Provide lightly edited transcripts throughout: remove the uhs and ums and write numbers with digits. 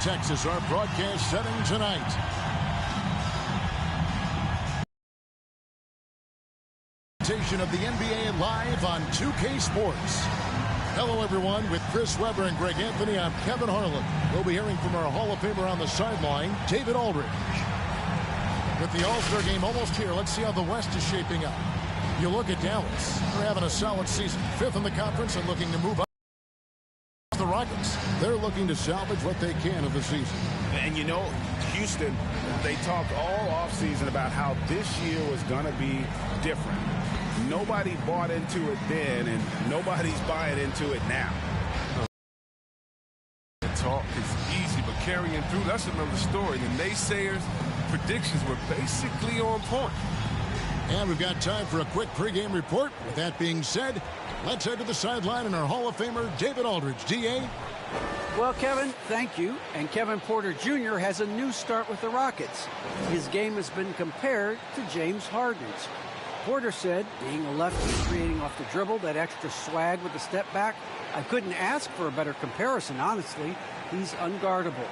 Texas, our broadcast setting tonight. Of the NBA live on 2K Sports. Hello, everyone. With Chris Webber and Greg Anthony, I'm Kevin Harlan. We'll be hearing from our Hall of Famer on the sideline, David Aldridge. With the All-Star game almost here, let's see how the West is shaping up. You look at Dallas. They're having a solid season. 5th in the conference and looking to move up. The Rockets, they're looking to salvage what they can of the season. And you know, Houston, they talked all offseason about how this year was going to be different. Nobody bought into it then, and nobody's buying into it now. Talk is easy, but carrying through, that's another story. The naysayers' predictions were basically on point. And we've got time for a quick pregame report. With that being said, let's head to the sideline and our Hall of Famer, David Aldridge. D.A.? Well, Kevin, thank you. And Kevin Porter Jr. has a new start with the Rockets. His game has been compared to James Harden's. Porter said, being a lefty, creating off the dribble, that extra swag with the step back, I couldn't ask for a better comparison, honestly. He's unguardable.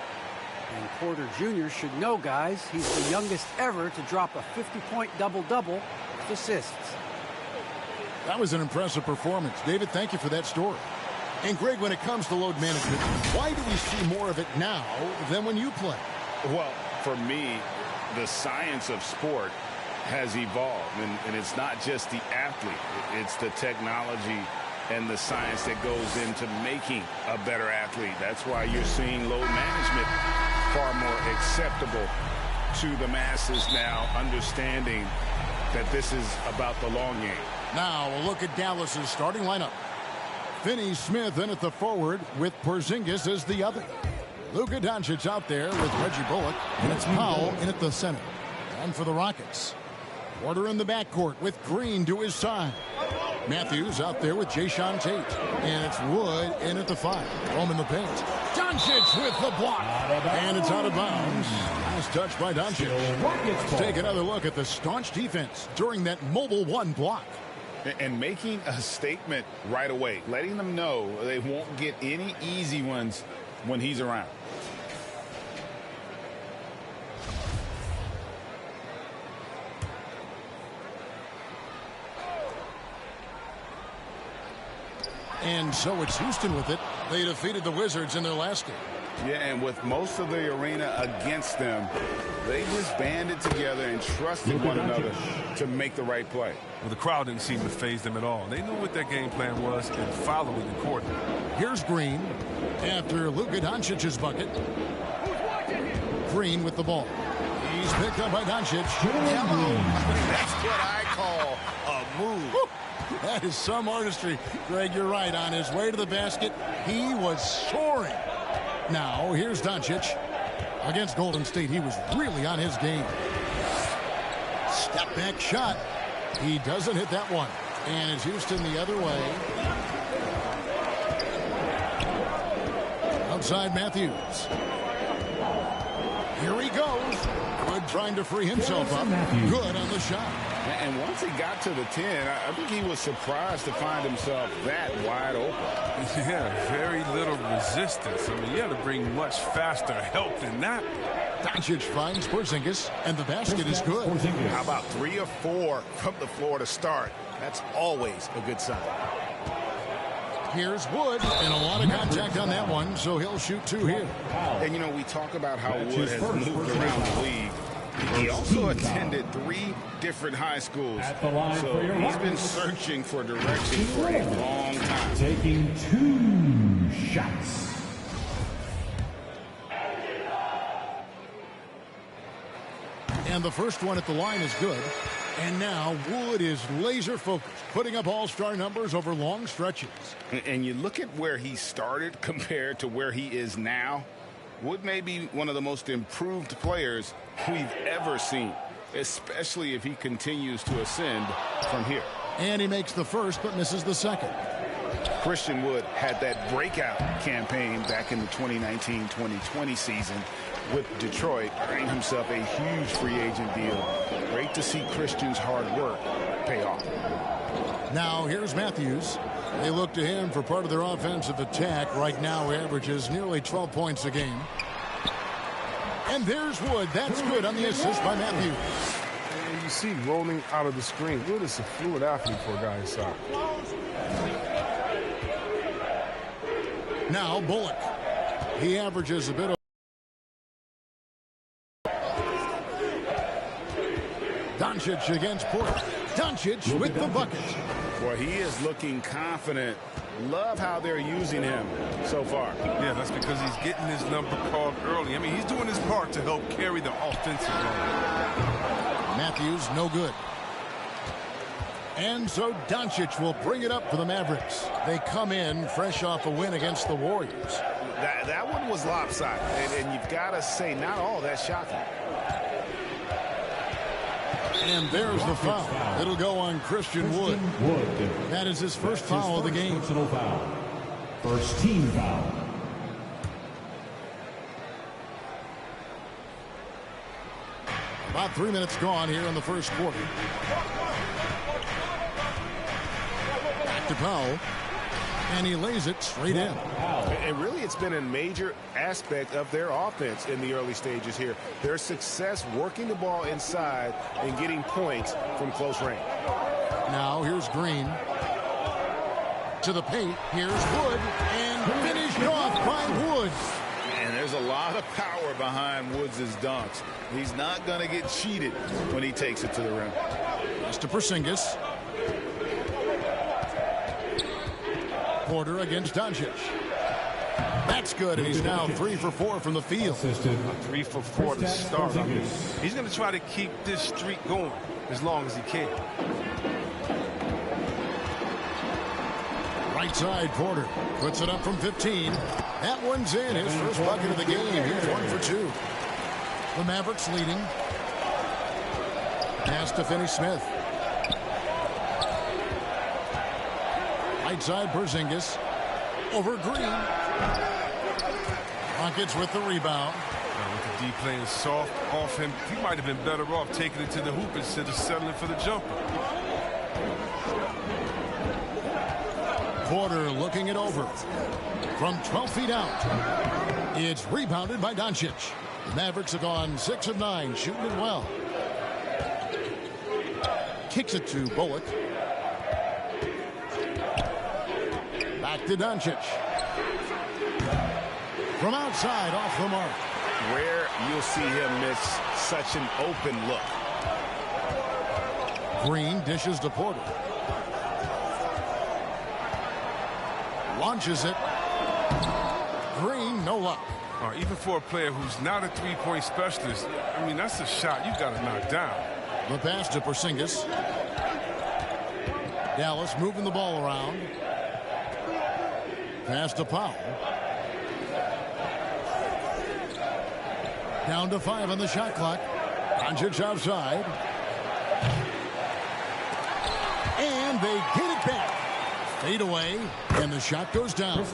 And Porter Jr. should know, guys, he's the youngest ever to drop a 50-point double-double with assists. That was an impressive performance. David, thank you for that story. And Greg, when it comes to load management, why do we see more of it now than when you play? Well, for me, the science of sport has evolved, and it's not just the athlete. It's the technology and the science that goes into making a better athlete. That's why you're seeing load management far more acceptable to the masses now, understanding that this is about the long game. Now a look at Dallas's starting lineup. Finney-Smith in at the forward with Porzingis as the other. Luka Doncic out there with Reggie Bullock, and it's Powell in at the center. And for the Rockets, Porter in the backcourt with Green to his side. Matthews out there with Jayshawn Tate. And it's Wood in at the 5. Home in the paint. Doncic with the block. And it's out of bounds. Nice touch by Doncic. Let's take another look at the staunch defense during that mobile 1 block. And making a statement right away. Letting them know they won't get any easy ones when he's around. And so it's Houston with it. They defeated the Wizards in their last game. Yeah, and with most of the arena against them, they just banded together and trusted one another to make the right play. Well, the crowd didn't seem to faze them at all. They knew what their game plan was and followed it accordingly. Here's Green after Luka Doncic's bucket. Green with the ball. He's picked up by Doncic. Hello. That's what I call a move. Woo. That is some artistry. Greg, you're right. On his way to the basket, he was soaring. Now, here's Doncic. Against Golden State, he was really on his game. Step back shot. He doesn't hit that one. And it's Houston the other way. Outside Matthews. Here he goes. Good trying to free himself up. Good on the shot. And once he got to the 10, I think he was surprised to find himself that wide open. Yeah, very little resistance. I mean, you had to bring much faster help than that. Doncic finds Porzingis, and the basket is good. How about 3 or 4 from the floor to start? That's always a good sign. Here's Wood, and a lot of contact on that one, so he'll shoot 2 here. And, you know, we talk about how Wood has moved around the league. He also attended 3 different high schools, so he's been searching for direction for a long time. Taking 2 shots. And the first one at the line is good. And now Wood is laser focused, putting up all-star numbers over long stretches. And you look at where he started compared to where he is now. Wood may be one of the most improved players we've ever seen, especially if he continues to ascend from here. And he makes the first but misses the second. Christian Wood had that breakout campaign back in the 2019-2020 season with Detroit, earning himself a huge free agent deal. Great to see Christian's hard work pay off. Now here's Matthews. They look to him for part of their offensive attack. Right now he averages nearly 12 points a game. And there's Wood. That's good on the assist by Matthews. And you see rolling out of the screen. Wood is a fluid athlete for a guy inside. Now Bullock. He averages a bit of Doncic against Porter. Doncic with the bucket. Boy, he is looking confident. Love how they're using him so far. Yeah, that's because he's getting his number called early. I mean, he's doing his part to help carry the offensive load. Matthews, no good. And so Doncic will bring it up for the Mavericks. They come in fresh off a win against the Warriors. That one was lopsided, and you've got to say, not all that shocking. And there's the foul. It'll go on Christian Wood. That is his first foul of the game. Personal foul. First team foul. About 3 minutes gone here in the first quarter. Back to Powell. And he lays it straight in. And really, it's been a major aspect of their offense in the early stages here. Their success working the ball inside and getting points from close range. Now here's Green. To the paint. Here's Wood. And finished off by Wood. And there's a lot of power behind Woods' dunks. He's not going to get cheated when he takes it to the rim. Pass to Porzingis. Porter against Doncic. That's good, and he's now 3 for 4 from the field. 3 for 4 to start. I mean, he's going to try to keep this streak going as long as he can. Right side, Porter puts it up from 15. That one's in. His first bucket of the game. He's 1 for 2. The Mavericks leading. Pass to Finney-Smith. Right side, Porzingis. Over Green. Rockets with the rebound. Now with the D playing soft off him, he might have been better off taking it to the hoop instead of settling for the jumper. Porter looking it over. From 12 feet out. It's rebounded by Doncic. The Mavericks have gone 6 of 9, shooting it well. Kicks it to Bullock. Back to Doncic. From outside, off the mark. Where you'll see him miss such an open look. Green dishes to Porter. Launches it. Green, no luck. Even for a player who's not a three-point specialist, I mean, that's a shot you got to knock down. The pass to Porzingis. Dallas moving the ball around. Pass to Powell. Down to 5 on the shot clock. Doncic outside. And they get it back. Fade away, and the shot goes down.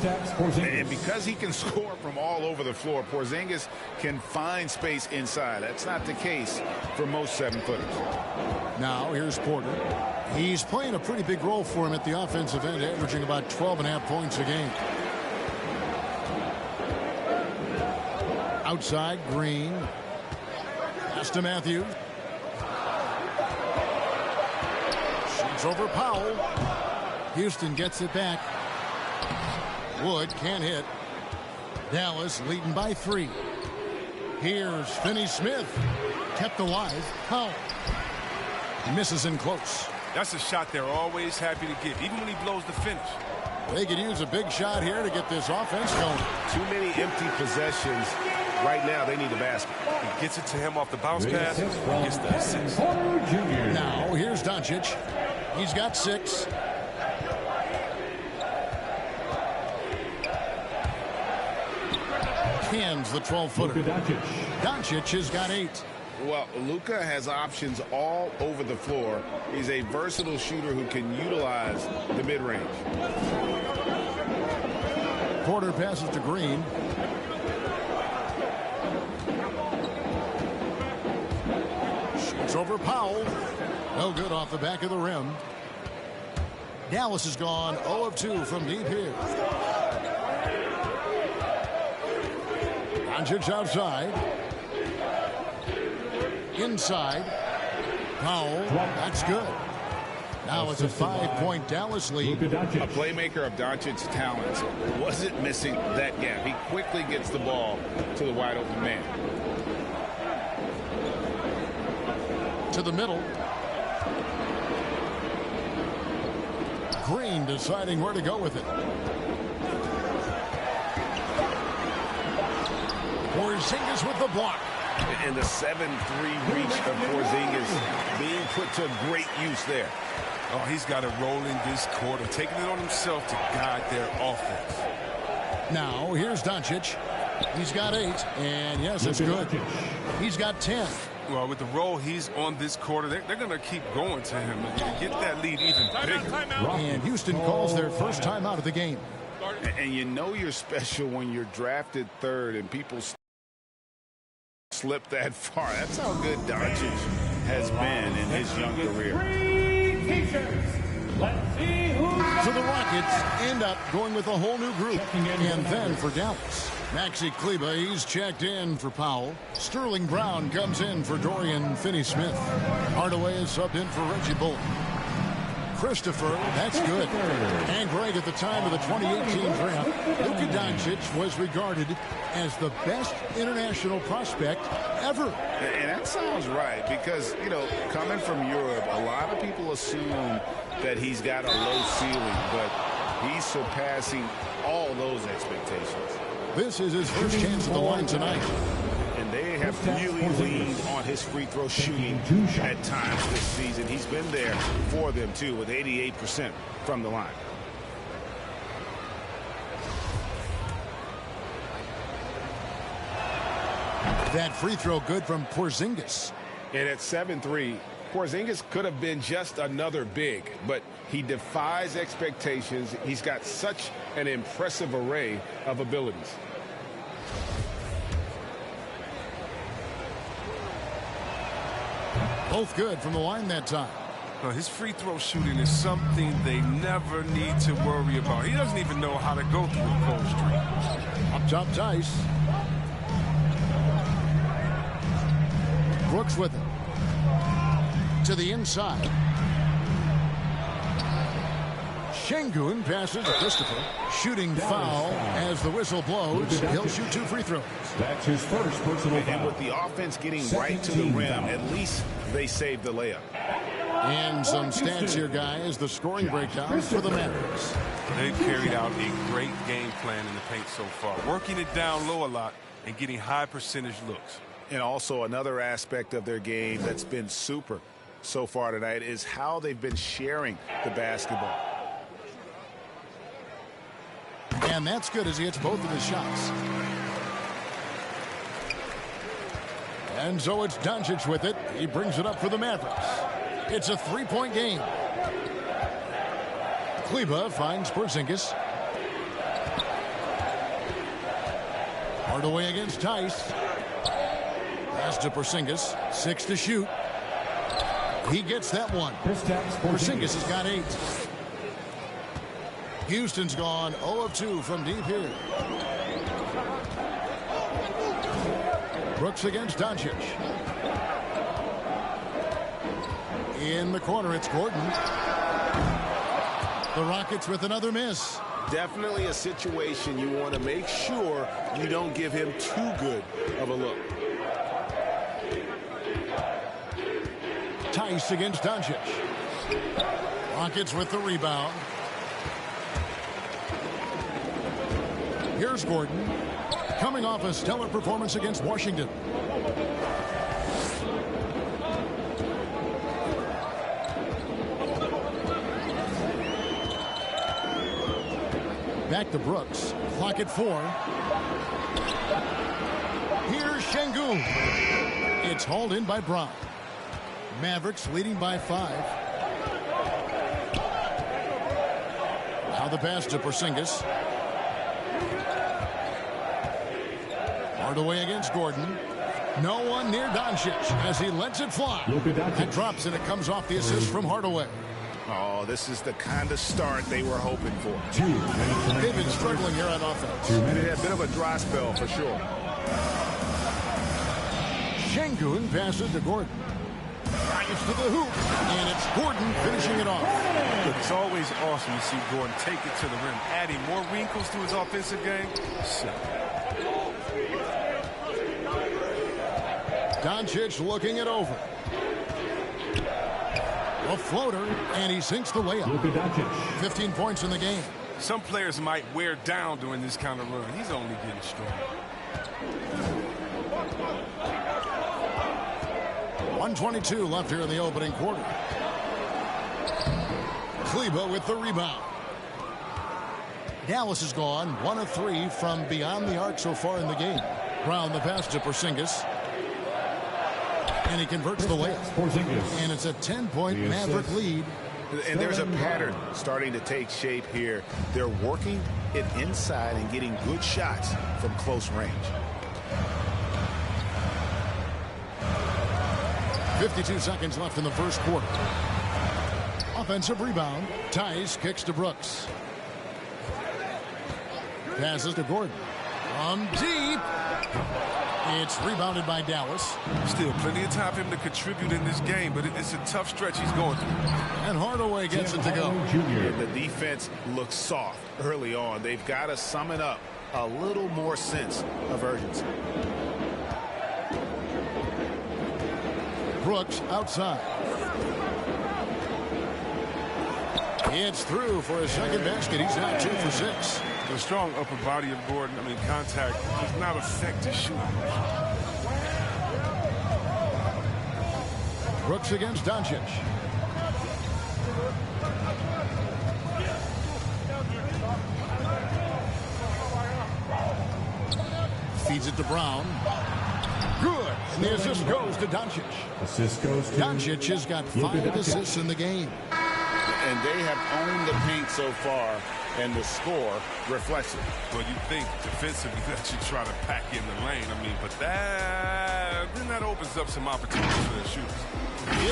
And because he can score from all over the floor, Porzingis can find space inside. That's not the case for most 7-footers. Now here's Porter. He's playing a pretty big role for him at the offensive end, averaging about 12.5 points a game. Outside, Green. Pass to Matthews. Shoots over Powell. Houston gets it back. Wood can't hit. Dallas leading by 3. Here's Finney-Smith. Kept alive. Powell. Misses in close. That's a shot they're always happy to give, even when he blows the finish. They could use a big shot here to get this offense going. Too many empty possessions. Right now, they need a basket. He gets it to him off the bounce pass. He gets the assist. Now, here's Doncic. He's got 6. Hands the 12-footer. Doncic has got 8. Well, Luka has options all over the floor. He's a versatile shooter who can utilize the mid-range. Porter passes to Green. Shoots over Powell. No good off the back of the rim. Dallas has gone 0 of 2 from deep here. Doncic outside. Inside. Powell. That's good. Now it's a 5-point Dallas lead. A playmaker of Doncic's talents wasn't missing that gap. He quickly gets the ball to the wide open man. To the middle. Green deciding where to go with it. Porzingis with the block. And the 7-3 reach of Porzingis being put to great use there. Oh, he's got it rolling this quarter, taking it on himself to guide their offense. Now, here's Doncic. He's got 8, and yes, it's good. He's got 10. Well, with the role he's on this quarter, they're going to keep going to him and get that lead even bigger. And Houston calls their first timeout of the game. And you know you're special when you're drafted 3rd and people slip that far. That's how good Doncic has been in his young career. So the Rockets end up going with a whole new group. And then for Dallas, Maxi Kleber, he's checked in for Powell. Sterling Brown comes in for Dorian Finney-Smith. Hardaway is subbed in for Reggie Bullock. Christopher, that's good. And Greg, at the time of the 2018 draft, Luka Doncic was regarded as the best international prospect ever. And that sounds right because, you know, coming from Europe, a lot of people assume that he's got a low ceiling, but he's surpassing all those expectations. This is his first chance at the line tonight. And they have really leaned on his free throw shooting at times this season. He's been there for them, too, with 88% from the line. That free throw good from Porzingis. And at 7-3, Porzingis could have been just another big, but he defies expectations. He's got such an impressive array of abilities. Both good from the line that time. Well, his free throw shooting is something they never need to worry about. He doesn't even know how to go through a cold streak. Up top, Tice. Brooks with it. To the inside. Şengün passes to Christopher. Shooting foul as the whistle blows. He'll shoot 2 free throws. That's his first personal foul. And with the offense getting right to the rim, at least they saved the layup. And some stats here, guys. The scoring breakdown for the Mavericks. They've carried out a great game plan in the paint so far, working it down low a lot and getting high percentage looks. And also another aspect of their game that's been super so far tonight is how they've been sharing the basketball. And that's good as he hits both of his shots. And so it's Doncic with it. He brings it up for the Mavericks. It's a 3-point game. Kleber finds Porzingis. Hardaway against Tice. Pass to Porzingis. 6 to shoot. He gets that one. Porzingis has got 8. Houston's gone 0 of 2 from deep here. Brooks against Doncic. In the corner, it's Gordon. The Rockets with another miss. Definitely a situation you want to make sure you don't give him too good of a look. Tice against Doncic. Rockets with the rebound. Here's Gordon, coming off a stellar performance against Washington. Back to Brooks. Clock at 4. Here's Şengün. It's hauled in by Brown. Mavericks leading by 5. Now the pass to Porzingis. Hardaway against Gordon. No one near Doncic as he lets it fly. That drops and it comes off the assist from Hardaway. Oh, this is the kind of start they were hoping for. They've been struggling here on offense. They had a bit of a dry spell for sure. Şengün passes to Gordon. Drives to the hoop, and it's Gordon finishing it off. Look, it's always awesome to see Gordon take it to the rim, adding more wrinkles to his offensive game. Doncic looking it over. A floater, and he sinks the layup. 15 points in the game. Some players might wear down during this kind of run. He's only getting stronger. 1:22 left here in the opening quarter. Kleber with the rebound. Dallas is gone 1 of 3 from beyond the arc so far in the game. Brown the pass to Porzingis. And he converts the layup. And it's a 10-point Maverick lead. And there's a pattern starting to take shape here. They're working it inside and getting good shots from close range. 52 seconds left in the first quarter. Offensive rebound. Tice kicks to Brooks. Passes to Gordon. From deep. It's rebounded by Dallas. Still plenty of time for him to contribute in this game, but it's a tough stretch he's going through. And Hardaway gets it to go. And the defense looks soft early on. They've got to summon up a little more sense of urgency. Brooks outside. It's through for his second basket. He's now 2 for 6. The strong upper body of Gordon, contact does not affect his shooting. Brooks against Doncic. Feeds it to Brown. Good. And the assist goes to Doncic. Assist goes to Doncic has got 5 assists in the game. And they have owned the paint so far, and the score reflects it. Well, you think defensively that you try to pack in the lane. But then that opens up some opportunities for the shooters.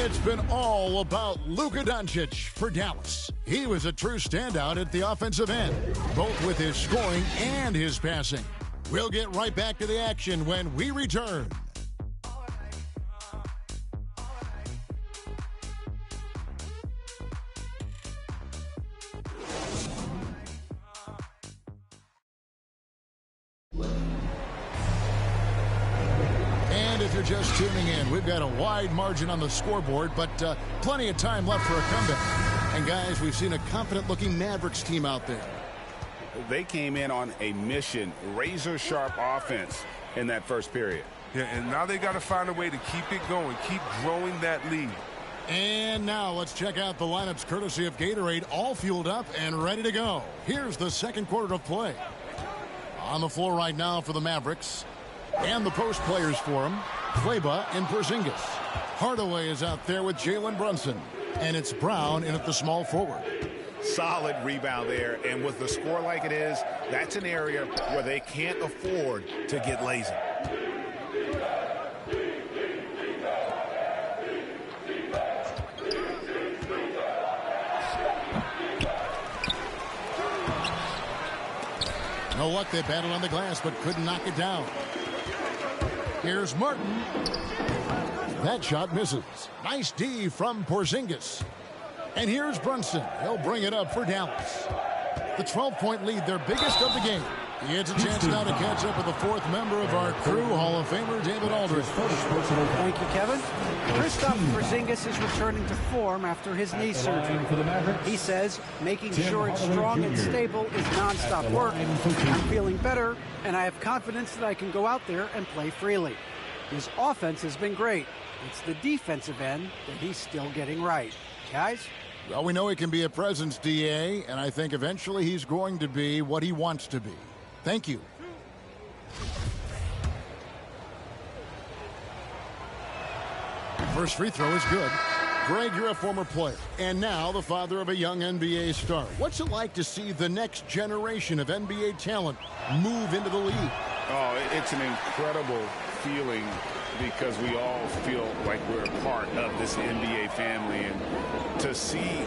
It's been all about Luka Doncic for Dallas. He was a true standout at the offensive end, both with his scoring and his passing. We'll get right back to the action when we return. If you're just tuning in, we've got a wide margin on the scoreboard, but plenty of time left for a comeback. And guys, we've seen a confident-looking Mavericks team out there. They came in on a mission, razor-sharp offense in that first period. Yeah, and now they got to find a way to keep it going, keep growing that lead. And now let's check out the lineups courtesy of Gatorade, all fueled up and ready to go. Here's the second quarter of play. On the floor right now for the Mavericks. And the post players for him, Kleber and Porzingis. Hardaway is out there with Jalen Brunson. And it's Brown in at the small forward. Solid rebound there. And with the score like it is, that's an area where they can't afford to get lazy. No luck, they battled on the glass but couldn't knock it down. Here's Martin. That shot misses. Nice D from Porzingis. And here's Brunson. He'll bring it up for Dallas. The 12-point lead, their biggest of the game. He has a chance now to catch up with the fourth member of our crew, Hall of Famer David Aldridge. Thank you, Kevin. Kristaps Porzingis is returning to form after his knee surgery. He says making sure it's strong and stable is nonstop work. I'm feeling better, and I have confidence that I can go out there and play freely. His offense has been great. It's the defensive end that he's still getting right. Guys? Well, we know he can be a presence, DA, and I think eventually he's going to be what he wants to be. Thank you. First free throw is good. Greg, you're a former player, and now the father of a young NBA star. What's it like to see the next generation of NBA talent move into the league? Oh, it's an incredible feeling because we all feel like we're a part of this NBA family. And to see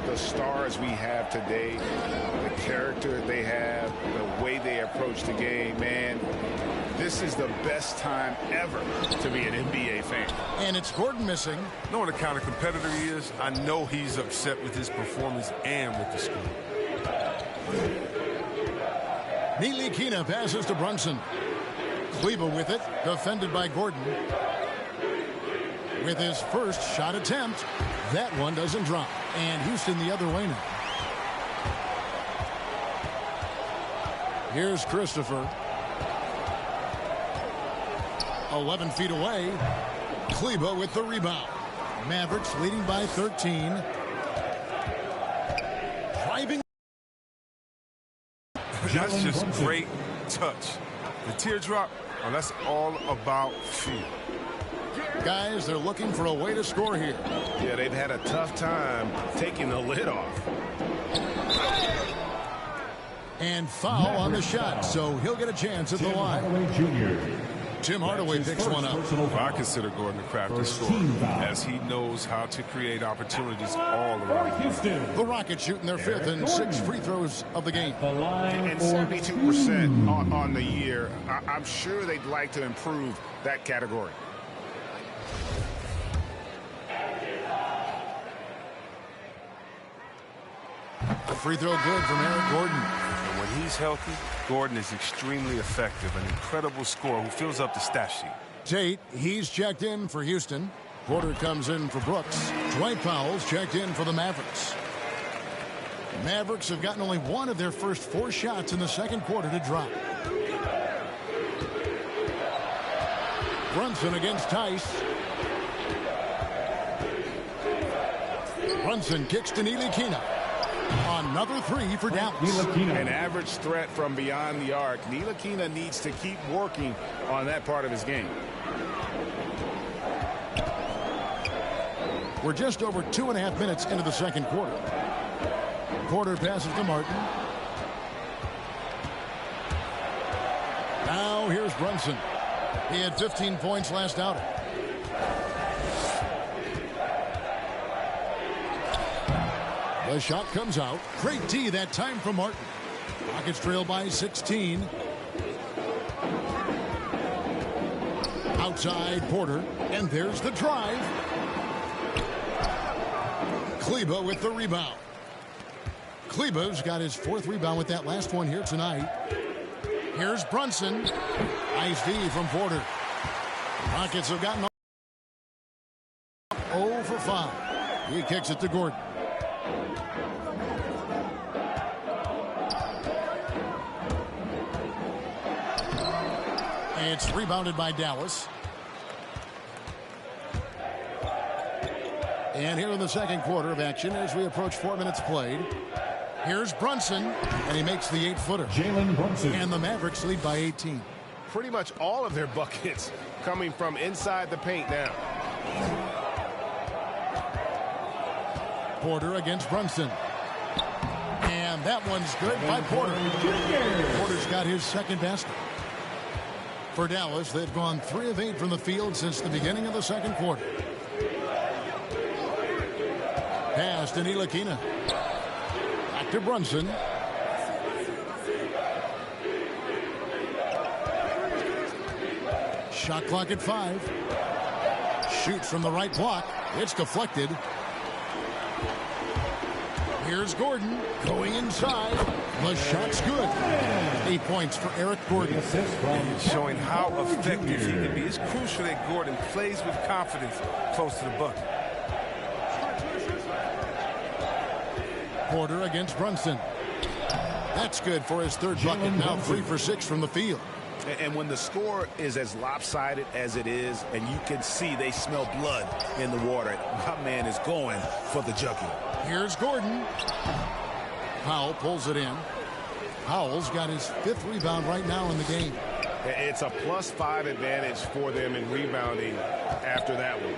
the stars we have today, the character they have, the way they approach the game, man, this is the best time ever to be an NBA fan. And it's Gordon missing. Knowing the kind of competitor he is, I know he's upset with his performance and with the score. Ntilikina passes to Brunson. Kleber with it, defended by Gordon. With his first shot attempt, that one doesn't drop. And Houston the other way now. Here's Christopher. 11 feet away. Kleber with the rebound. Mavericks leading by 13. Driving. That's just great touch. The teardrop, oh, that's all about feel. Guys, they're looking for a way to score here. Yeah, they've had a tough time taking the lid off. And foul on the shot, so he'll get a chance at the line. Tim Hardaway picks one up. Well, I consider Gordon a crafty scorer, as he knows how to create opportunities all around. The Rockets shooting their fifth and 6 free throws of the game. And 72% on the year. I'm sure they'd like to improve that category. A free throw good from Eric Gordon. And when he's healthy, Gordon is extremely effective, an incredible scorer who fills up the stat sheet. Tate, he's checked in for Houston. Porter comes in for Brooks. Dwight Powell's checked in for the Mavericks. Mavericks have gotten only one of their first 4 shots in the second quarter to drop. Brunson against Tice. Brunson kicks to Ntilikina. Another 3 for Dallas. An average threat from beyond the arc. Ntilikina needs to keep working on that part of his game. We're just over 2.5 minutes into the second quarter. Porter passes to Martin. Now here's Brunson. He had 15 points last outing. The shot comes out. Great D that time from Martin. Rockets trail by 16. Outside Porter. And there's the drive. Kleber with the rebound. Kleber's got his 4th rebound with that last one here tonight. Here's Brunson. Nice D from Porter. Rockets have gotten 0 for 5. He kicks it to Gordon. It's rebounded by Dallas. And here in the second quarter of action as we approach 4 minutes played. Here's Brunson, and he makes the 8-footer. Jalen Brunson. And the Mavericks lead by 18. Pretty much all of their buckets coming from inside the paint now. Porter against Brunson. And that one's good by Porter. Porter's got his second basket. For Dallas, they've gone 3 of 8 from the field since the beginning of the second quarter. Pass to Ntilikina. Back to Brunson. Shot clock at 5. Shoots from the right block. It's deflected. Here's Gordon going inside. The shot's good. 8 points for Eric Gordon. He's showing how effective he can be. It's crucial that Gordon plays with confidence close to the bucket. Porter against Brunson. That's good for his 3rd bucket. Now 3 for 6 from the field. And when the score is as lopsided as it is, and you can see they smell blood in the water, my man is going for the jugular. Here's Gordon. Powell pulls it in. Powell's got his 5th rebound right now in the game. It's a +5 advantage for them in rebounding after that one.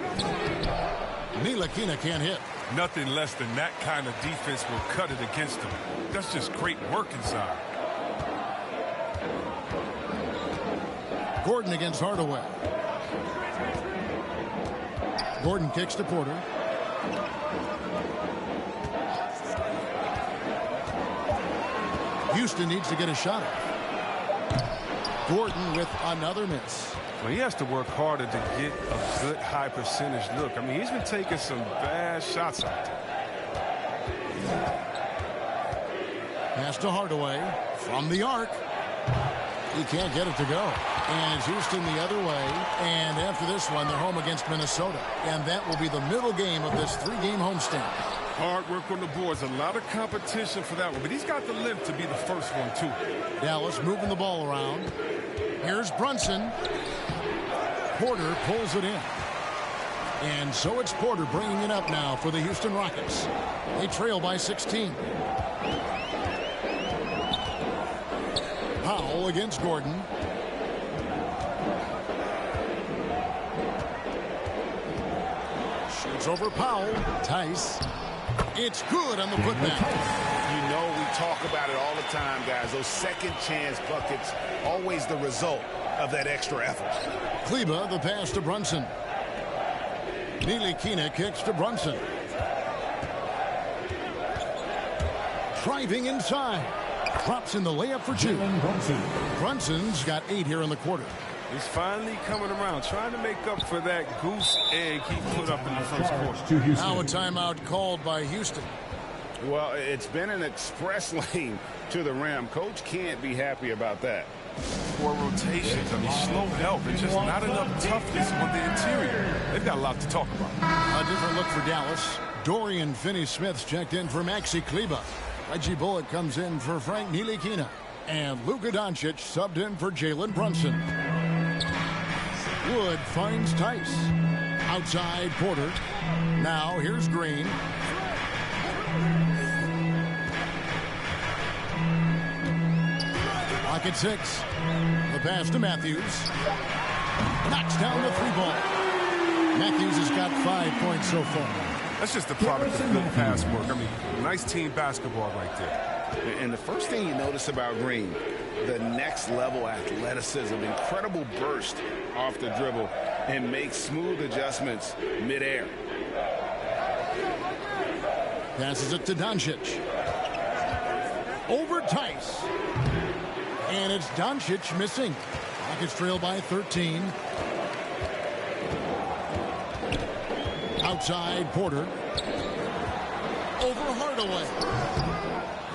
Ntilikina can't hit. Nothing less than that kind of defense will cut it against them. That's just great work inside. Gordon against Hardaway. Gordon kicks to Porter. Houston needs to get a shot. Gordon with another miss. Well, he has to work harder to get a good high percentage look. I mean, he's been taking some bad shots out there. Pass to Hardaway from the arc. He can't get it to go. And Houston the other way. And after this one, they're home against Minnesota. And that will be the middle game of this 3-game homestand. Hard work on the boards. A lot of competition for that one. But he's got the limp to be the first one, too. Dallas moving the ball around. Here's Brunson. Porter pulls it in. And so it's Porter bringing it up now for the Houston Rockets. They trail by 16. Powell against Gordon. Shoots over Powell. Tice. It's good on the putback. You know, we talk about it all the time, guys. Those second chance buckets, always the result of that extra effort. Kleba, the pass to Brunson. Ntilikina kicks to Brunson. Driving inside. Drops in the layup for 2. Brunson's got 8 here in the quarter. He's finally coming around, trying to make up for that goose egg he put up in the first quarter. Now a timeout called by Houston. Well, it's been an express lane to the rim. Coach can't be happy about that. 4 rotations. I mean, slow help. It's just not enough toughness on the interior. They've got a lot to talk about. A different look for Dallas. Dorian Finney-Smith's checked in for Maxi Kleba. Reggie Bullock comes in for Frank Ntilikina. And Luka Doncic subbed in for Jalen Brunson. Wood finds Tice. Outside Porter. Now here's Green. Clock at 6. The pass to Matthews. Knocks down the 3-ball. Matthews has got 5 points so far. That's just the product of good pass work. I mean, nice team basketball right there. And the first thing you notice about Green, the next level athleticism, incredible burst off the dribble, and makes smooth adjustments midair. Passes it to Doncic. Over Tice. And it's Doncic missing. Rockets trail by 13. Outside Porter. Over Hardaway.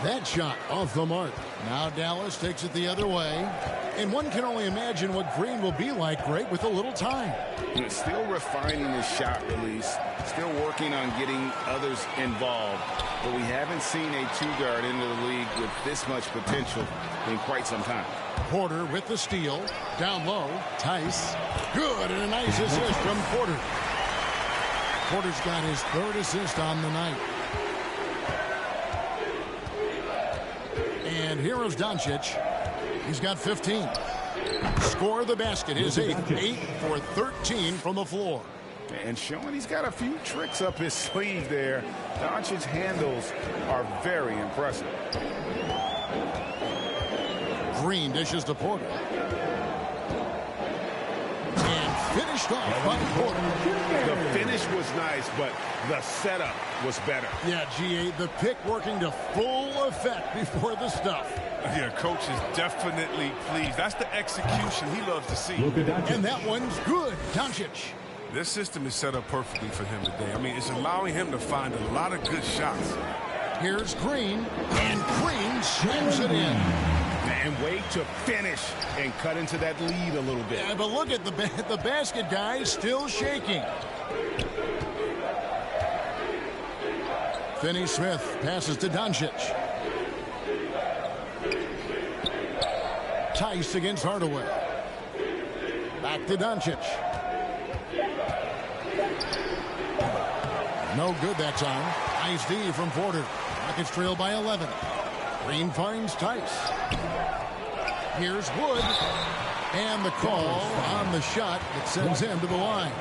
That shot off the mark. Now Dallas takes it the other way. And one can only imagine what Green will be like, Greg, with a little time. And still refining his shot release. Still working on getting others involved. But we haven't seen a 2-guard into the league with this much potential in quite some time. Porter with the steal. Down low. Tice. Good, and a nice assist from Porter. Porter's got his 3rd assist on the night. And here is Doncic. He's got 15. Score the basket. His 8th. 8 for 13 from the floor. And showing he's got a few tricks up his sleeve there. Doncic's handles are very impressive. Green dishes to Porter. And finished off by Porter. The finish was nice, but the setup was better. Yeah, G.A., the pick working to full effect before the stuff. Yeah, coach is definitely pleased. That's the execution he loves to see. And that one's good. Doncic. This system is set up perfectly for him today. I mean, it's allowing him to find a lot of good shots. Here's Green, and Green slams it in. And wait to finish and cut into that lead a little bit. Yeah, but look at the basket, guys, still shaking. Finney-Smith passes to Doncic. Tice against Hardaway. Back to Doncic. No good that time. Nice D from Porter. Rockets trail by 11. Green finds Tice. Here's Wood. And the call on the shot that sends him to the line.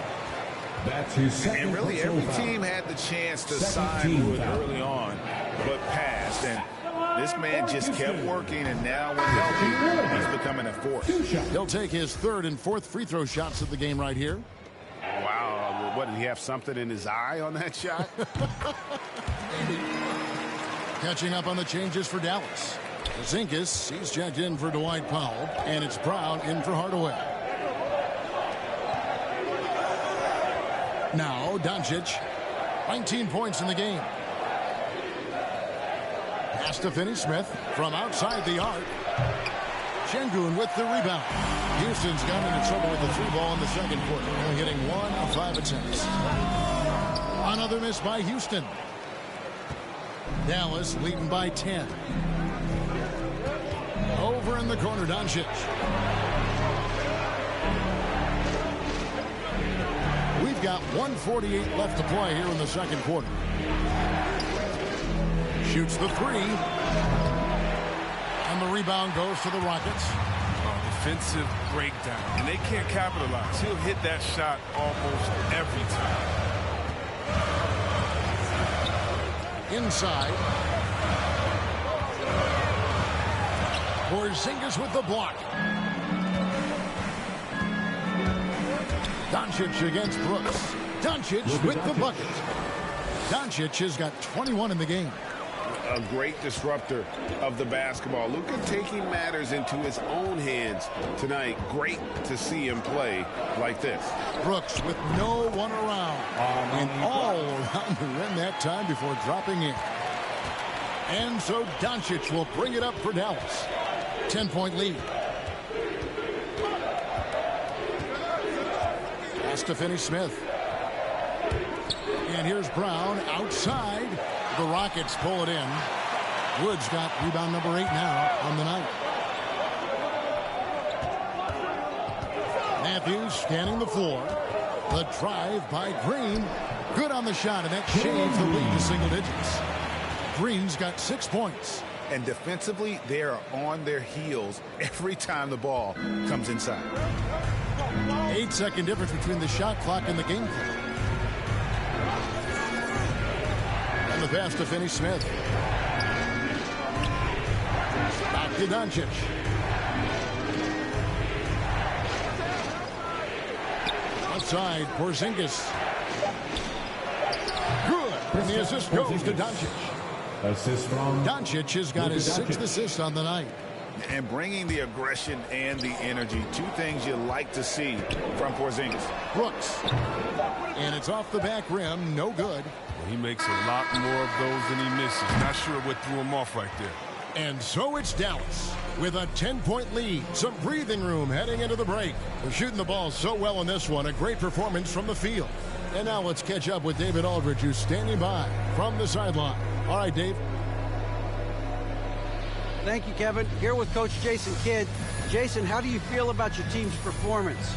That's his second. And really every team had the chance to sign Wood early on, but passed. And this man just kept working, and now when healthy, he's becoming a force. He'll take his 3rd and 4th free throw shots of the game right here. Wow, what, did he have something in his eye on that shot? Catching up on the changes for Dallas. Porzingis, he's checked in for Dwight Powell, and it's Brown in for Hardaway. Now Doncic, 19 points in the game. Pass to Finney-Smith from outside the arc. Şengün with the rebound. Houston's got into trouble with the 3-ball in the second quarter, only hitting 1 of 5 attempts. Another miss by Houston. Dallas leading by 10. Over in the corner, Doncic. We've got 1:48 left to play here in the second quarter. Shoots the 3. And the rebound goes to the Rockets. Defensive breakdown, and they can't capitalize. He'll hit that shot almost every time. Inside. Porzingis with the block. Doncic against Brooks. Doncic with the bucket. Doncic has got 21 in the game. A great disruptor of the basketball. Luka taking matters into his own hands tonight. Great to see him play like this. Brooks with no one around. And all around the rim that time before dropping in. And so Doncic will bring it up for Dallas. 10-point lead. Pass to Finney-Smith. And here's Brown outside. The Rockets pull it in. Wood's got rebound number 8 now on the night. Matthews scanning the floor. The drive by Green. Good on the shot, and that shaves the lead to single digits. Green's got 6 points. And defensively, they are on their heels every time the ball comes inside. 8-second difference between the shot clock and the game clock. And the pass to Finney-Smith. Back to Doncic. Outside, Porzingis. Good. And the assist goes to Doncic. Assist from Doncic has got his 6th assist on the night. And bringing the aggression and the energy. 2 things you like to see from Porzingis. Brooks. And it's off the back rim. No good. He makes a lot more of those than he misses. Not sure what threw him off right there. And so it's Dallas with a 10-point lead. Some breathing room heading into the break. They're shooting the ball so well in this one. A great performance from the field. And now let's catch up with David Aldridge, who's standing by from the sideline. All right, Dave. Thank you, Kevin. Here with Coach Jason Kidd. Jason, how do you feel about your team's performance?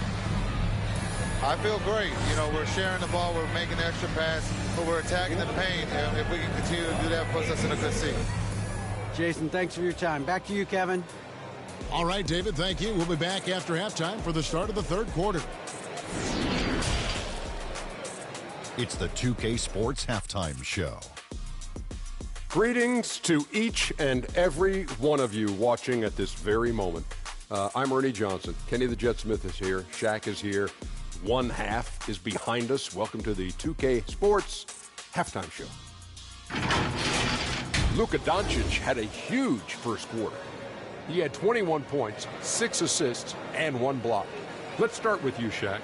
I feel great. You know, we're sharing the ball, we're making the extra pass, but we're attacking the paint. And if we can continue to do that, puts us in a good seat. Jason, thanks for your time. Back to you, Kevin. All right, David, thank you. We'll be back after halftime for the start of the third quarter. It's the 2K Sports Halftime Show. Greetings to each and every one of you watching at this very moment. I'm Ernie Johnson. Kenny the Jet Smith is here. Shaq is here. One half is behind us. Welcome to the 2K Sports Halftime Show. Luka Doncic had a huge first quarter. He had 21 points, 6 assists, and 1 block. Let's start with you, Shaq.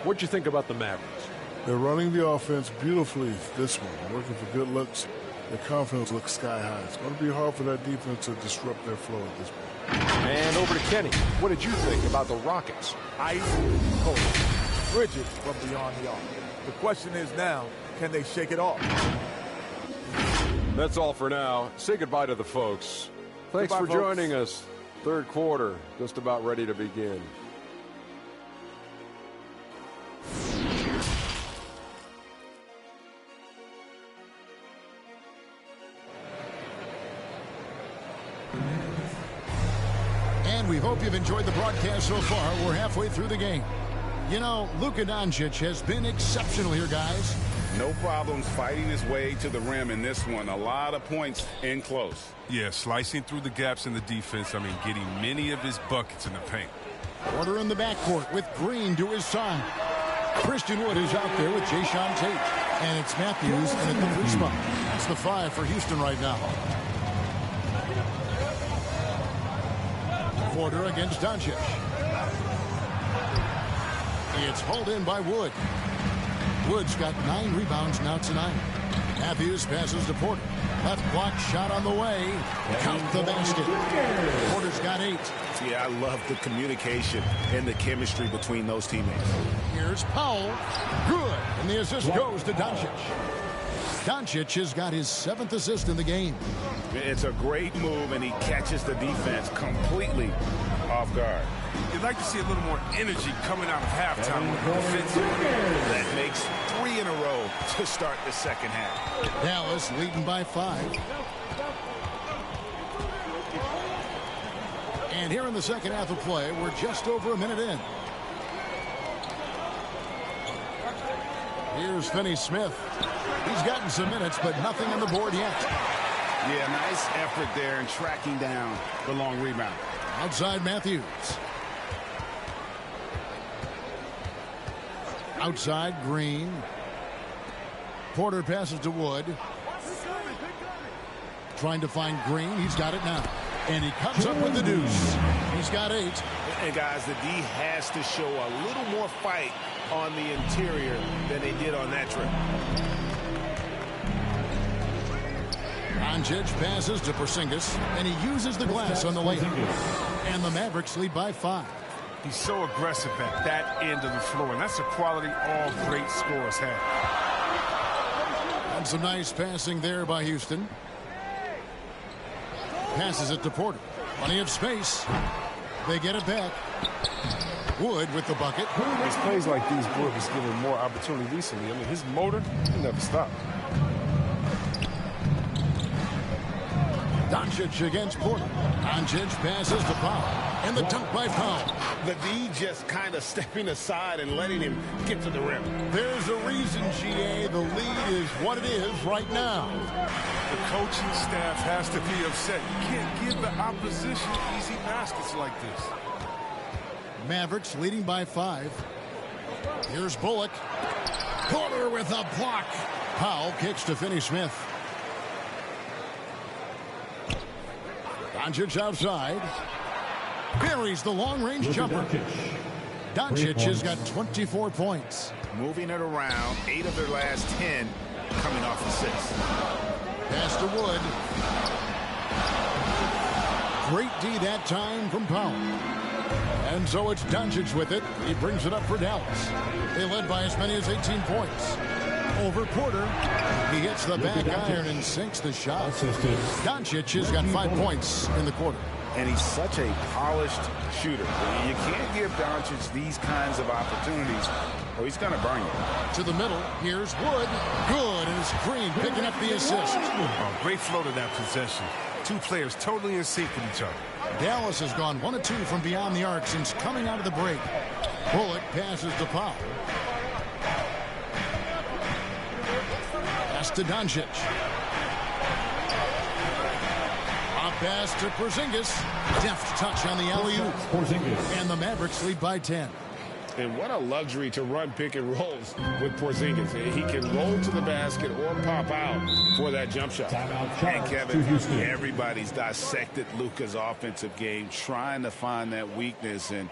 What'd you think about the Mavericks? They're running the offense beautifully this one, working for good looks. Their confidence looks sky high. It's going to be hard for that defense to disrupt their flow at this point. And over to Kenny. What did you think about the Rockets? Ice cold, rigid from beyond the arc. The question is now, can they shake it off? That's all for now. Say goodbye to the folks. Thanks Goodbye, for joining us. Third quarter, just about ready to begin. And we hope you've enjoyed the broadcast so far. We're halfway through the game. You know, Luka Doncic has been exceptional here, guys. No problems fighting his way to the rim in this one. A lot of points in close. Yeah, slicing through the gaps in the defense. I mean, getting many of his buckets in the paint. Porter in the backcourt with Green to his side. Christian Wood is out there with Jayshawn Tate. And it's Matthews in at the 3 spot. That's the 5 for Houston right now. Porter against Doncic. It's hauled in by Wood. Wood's got 9 rebounds now tonight. Matthews passes to Porter. Left block shot on the way. Count the basket. Porter's got 8. See, I love the communication and the chemistry between those teammates. Here's Powell. Good. And the assist goes to Doncic. Doncic has got his 7th assist in the game. It's a great move, and he catches the defense completely off guard. You'd like to see a little more energy coming out of halftime with the defensive. That makes 3 in a row to start the second half. Dallas leading by 5. And here in the second half of play, we're just over a minute in. Here's Finney-Smith. He's gotten some minutes, but nothing on the board yet. Yeah, nice effort there in tracking down the long rebound. Outside Matthews. Outside Green. Porter passes to Wood. Trying to find Green. He's got it now. And he comes up with the deuce. He's got 8. And guys, the D has to show a little more fight on the interior than they did on that trip. Doncic passes to Porzingis, and he uses the glass on the layup. And the Mavericks lead by 5. He's so aggressive at that end of the floor, and that's a quality all great scorers have. And some nice passing there by Houston. Passes it to Porter. Plenty of space. They get it back. Wood with the bucket. It's plays like these Wood has given more opportunity recently. I mean, his motor, he never stopped. Doncic against Porter. Doncic passes to Powell. And the dunk by Powell. The D just kind of stepping aside and letting him get to the rim. There's a reason, GA, the lead is what it is right now. The coaching staff has to be upset. You can't give the opposition easy baskets like this. Mavericks leading by 5. Here's Bullock. Porter with a block. Powell kicks to Finney-Smith. Doncic outside. Buries the long-range jumper. Doncic has got 24 points. Moving it around, 8 of their last 10 coming off assists. Pass to Wood. Great D that time from Powell. And so it's Doncic with it. He brings it up for Dallas. They led by as many as 18 points. Over Porter. He hits the back iron and sinks the shot. Doncic has got 5 points in the quarter. And he's such a polished shooter. You can't give Doncic these kinds of opportunities or he's going to burn you. To the middle. Here's Wood. Good. And it's Green picking up the assist. Oh, great flow to that possession. 2 players totally in sync with each other. Dallas has gone 1 of 2 from beyond the arc since coming out of the break. Bullock passes to Powell. Pass to Doncic. A pass to Porzingis. Deft touch on the alley-oop. And the Mavericks lead by 10. And what a luxury to run pick and rolls with Porzingis. He can roll to the basket or pop out for that jump shot. And Kevin, everybody's dissected Luka's offensive game, trying to find that weakness. And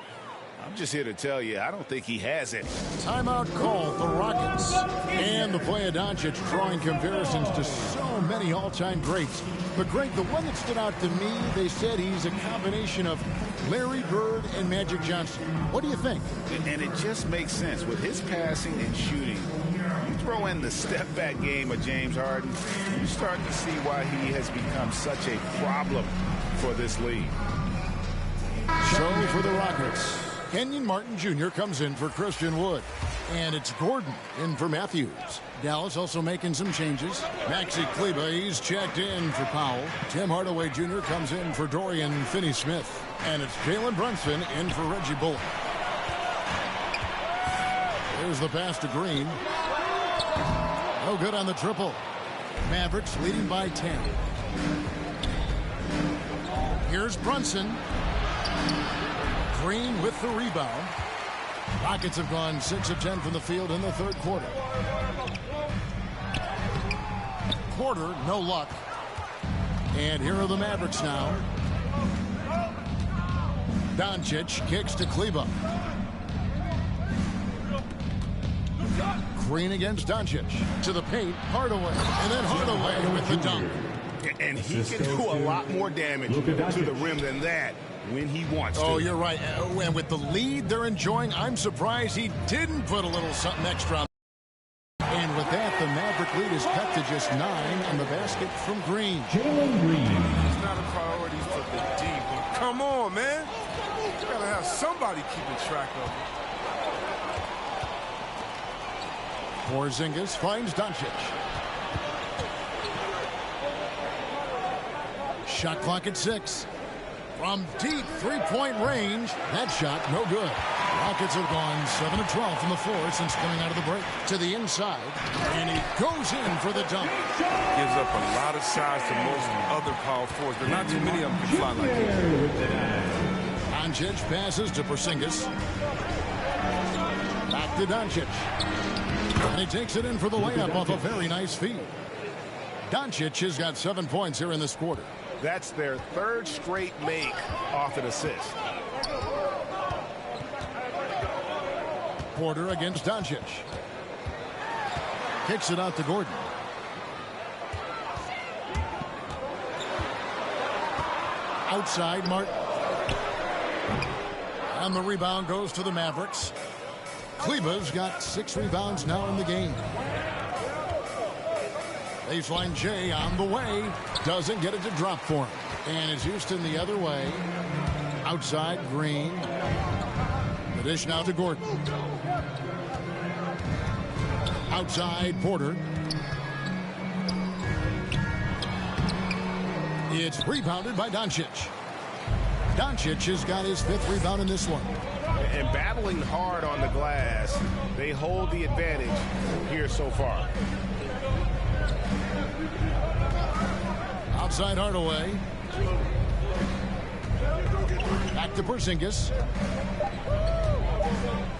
I'm just here to tell you, I don't think he has it. Timeout called the Rockets. And the play of Doncic drawing comparisons to so many all-time greats. But, Greg, the one that stood out to me, they said he's a combination of Larry Bird and Magic Johnson. What do you think? And it just makes sense. With his passing and shooting, you throw in the step-back game of James Harden, you start to see why he has become such a problem for this league. So for the Rockets, Kenyon Martin Jr. comes in for Christian Wood. And it's Gordon in for Matthews. Dallas also making some changes. Maxi Kleber, he's checked in for Powell. Tim Hardaway Jr. comes in for Dorian Finney-Smith. And it's Jalen Brunson in for Reggie Bullock. Here's the pass to Green. No good on the triple. Mavericks leading by 10. Here's Brunson. Green with the rebound. Rockets have gone 6 of 10 from the field in the third quarter. Porter, no luck. And here are the Mavericks now. Doncic kicks to Kleber. Green against Doncic. To the paint, Hardaway. And then Hardaway with the dunk. And he can do a lot more damage to the rim than that when he wants to. Oh, you're right. And with the lead they're enjoying, I'm surprised he didn't put a little something extra on. And with that, the Maverick lead is cut to just 9 on the basket from Green. Jalen Green. It's not a priority for the D, but come on, man. You gotta have somebody keeping track of it. Porzingis finds Doncic. Shot clock at 6. From deep three-point range, that shot no good. Rockets have gone 7 of 12 from the floor since coming out of the break. To the inside, and he goes in for the dunk. Gives up a lot of size to most other power forwards, but not too many of them can fly like this. Doncic passes to Porzingis. Back to Doncic. And he takes it in for the layup off a very nice feed. Doncic has got 7 points here in this quarter. That's their 3rd straight make off an assist. Porter against Doncic. Kicks it out to Gordon. Outside, Martin. And the rebound goes to the Mavericks. Kleber's got 6 rebounds now in the game. Baseline J on the way. Doesn't get it to drop for him. And it's Houston the other way. Outside, Green. The dish now to Gordon. Outside, Porter. It's rebounded by Doncic. Doncic has got his 5th rebound in this one. And battling hard on the glass, they hold the advantage here so far. Outside Hardaway. Back to Porzingis.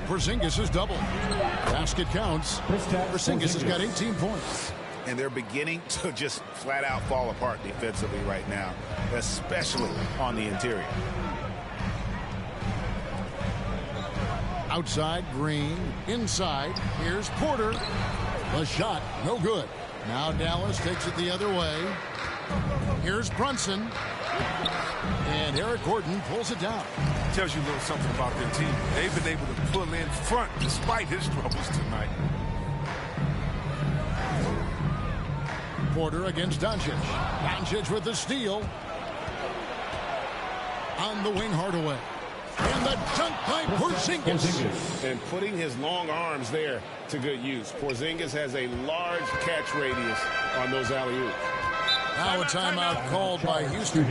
Porzingis is double. Basket counts. Porzingis has got 18 points. And they're beginning to just flat out fall apart defensively right now, especially on the interior. Outside, Green. Inside, here's Porter. The shot, no good. Now Dallas takes it the other way. Here's Brunson. And Eric Gordon pulls it down. Tells you a little something about their team. They've been able to pull in front despite his troubles tonight. Porter against Doncic. Doncic with the steal. On the wing, Hardaway. And the dunk by Porzingis. And putting his long arms there to good use. Porzingis has a large catch radius on those alley-oops. Now a timeout called by Houston.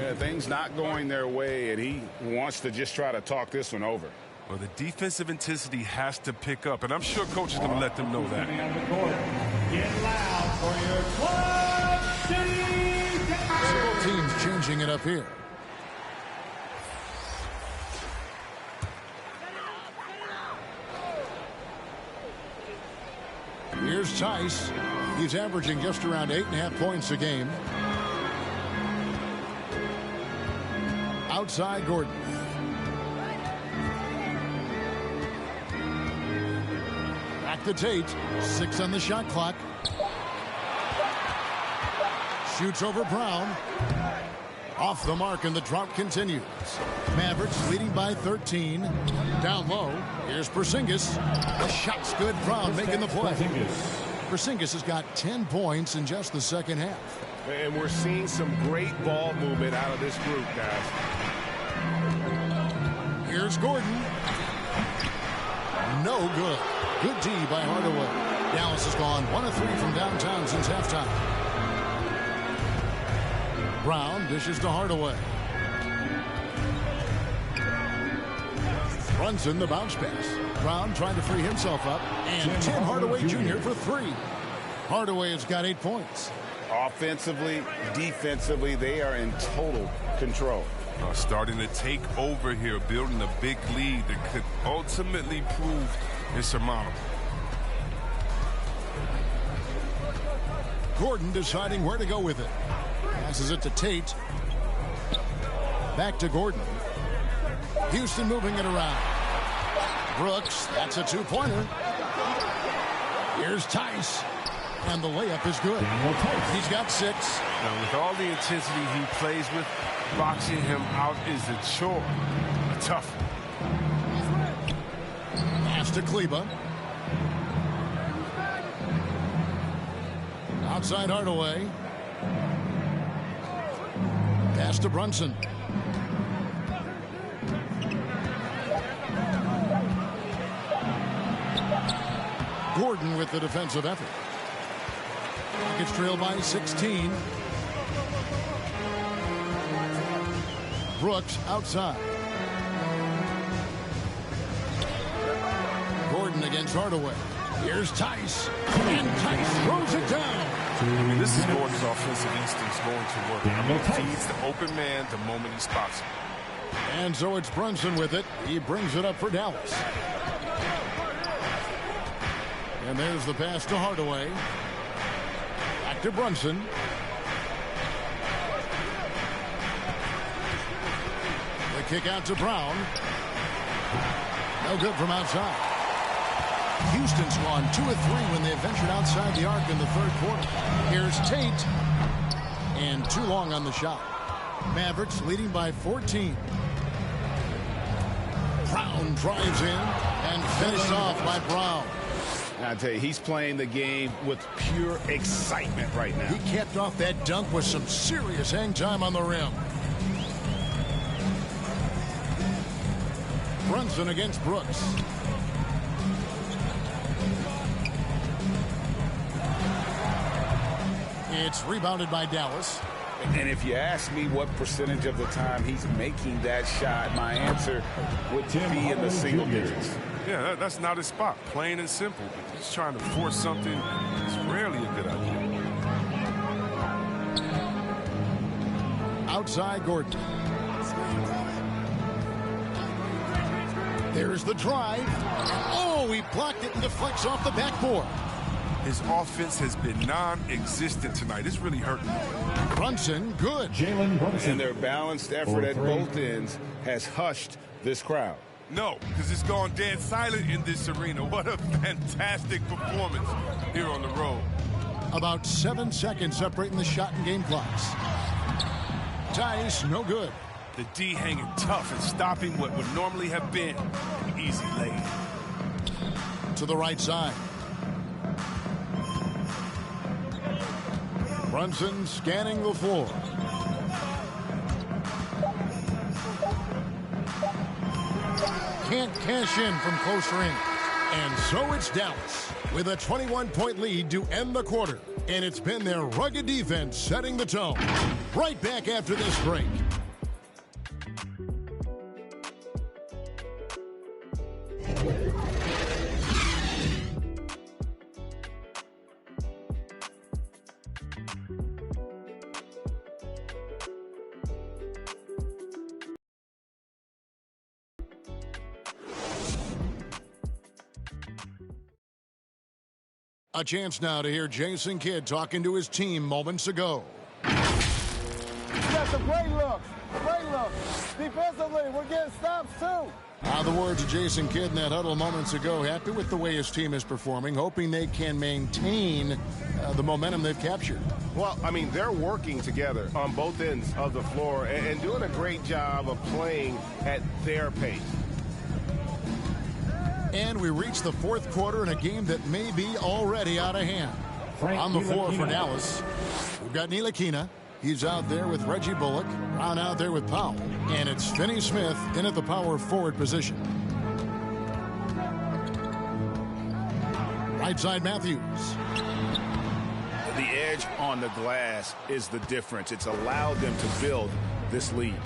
Yeah, things not going their way, and he wants to just try to talk this one over. Well, the defensive intensity has to pick up, and I'm sure coach is going to let them know that. Get loud for your Club City. Both teams changing it up here. Here's Tice. He's averaging just around 8.5 points a game. Outside, Gordon. Back to Tate. 6 on the shot clock. Shoots over Brown. Off the mark, and the drought continues. Mavericks leading by 13. Down low. Here's Porzingis. The shot's good. Brown making the play. Porzingis has got 10 points in just the second half. And we're seeing some great ball movement out of this group, guys. Here's Gordon. No good. Good D by Hardaway. Dallas has gone 1 of 3 from downtown since halftime. Brown dishes to Hardaway. Brunson the bounce pass. Brown trying to free himself up. And Tim Hardaway Jr. for 3. Hardaway has got 8 points. Offensively, defensively, they are in total control. Starting to take over here, building a big lead that could ultimately prove insurmountable. Gordon deciding where to go with it. Passes it to Tate. Back to Gordon. Houston moving it around. Brooks, that's a two-pointer. Here's Tice. And the layup is good. He's got 6. Now, with all the intensity he plays with, boxing him out is a chore. A tough one. Pass to Kleba. Outside Hardaway. Pass to Brunson. Gordon with the defensive effort. Rockets trail by 16. Brooks outside. Gordon against Hardaway. Here's Tice. And Tice throws it down. I mean, this is Gordon's offensive instincts going to work. He feeds the open man the moment he spots him. And so it's Brunson with it. He brings it up for Dallas. And there's the pass to Hardaway. Back to Brunson. The kick out to Brown. No good from outside. Houston's gone 2 of 3 when they ventured outside the arc in the third quarter. Here's Tate. And too long on the shot. Mavericks leading by 14. Brown drives in and finished off by Brown. I tell you, he's playing the game with pure excitement right now. He capped off that dunk with some serious hang time on the rim. Brunson against Brooks. It's rebounded by Dallas. And if you ask me what percentage of the time he's making that shot, my answer would be in the single digits. Yeah, that's not his spot. Plain and simple. He's trying to force something. It's rarely a good idea. Outside Gordon. There's the drive. Oh, he blocked it and deflects off the backboard. His offense has been non-existent tonight. It's really hurting. Brunson, good. Jalen Brunson. And their balanced effort at both ends has hushed this crowd. No, because it's gone dead silent in this arena. What a fantastic performance here on the road. About 7 seconds separating the shot and game clocks. Tice, no good. The D hanging tough and stopping what would normally have been an easy lay. To the right side. Brunson scanning the floor. Can't cash in from close range. And so it's Dallas with a 21-point lead to end the quarter. And it's been their rugged defense setting the tone. Right back after this break. A chance now to hear Jason Kidd talking to his team moments ago. Got some great looks. Great looks. Defensively, we're getting stops too. The words of Jason Kidd in that huddle moments ago. Happy with the way his team is performing, hoping they can maintain the momentum they've captured. Well, I mean, they're working together on both ends of the floor and doing a great job of playing at their pace. And we reach the fourth quarter in a game that may be already out of hand. On the floor for Dallas, we've got Ntilikina. He's out there with Reggie Bullock. Brown out there with Powell. And it's Finney Smith in at the power forward position. Right side Matthews. The edge on the glass is the difference. It's allowed them to build this lead.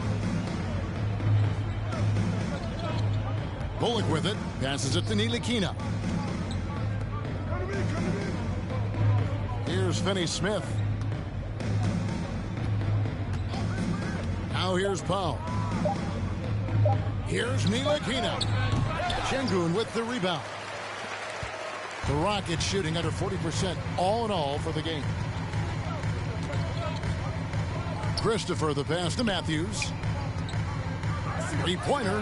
Bullock with it. Passes it to Ntilikina. Here's Finney Smith. Now here's Powell. Here's Ntilikina. Şengün with the rebound. The Rockets shooting under 40% all in all for the game. Three-pointer.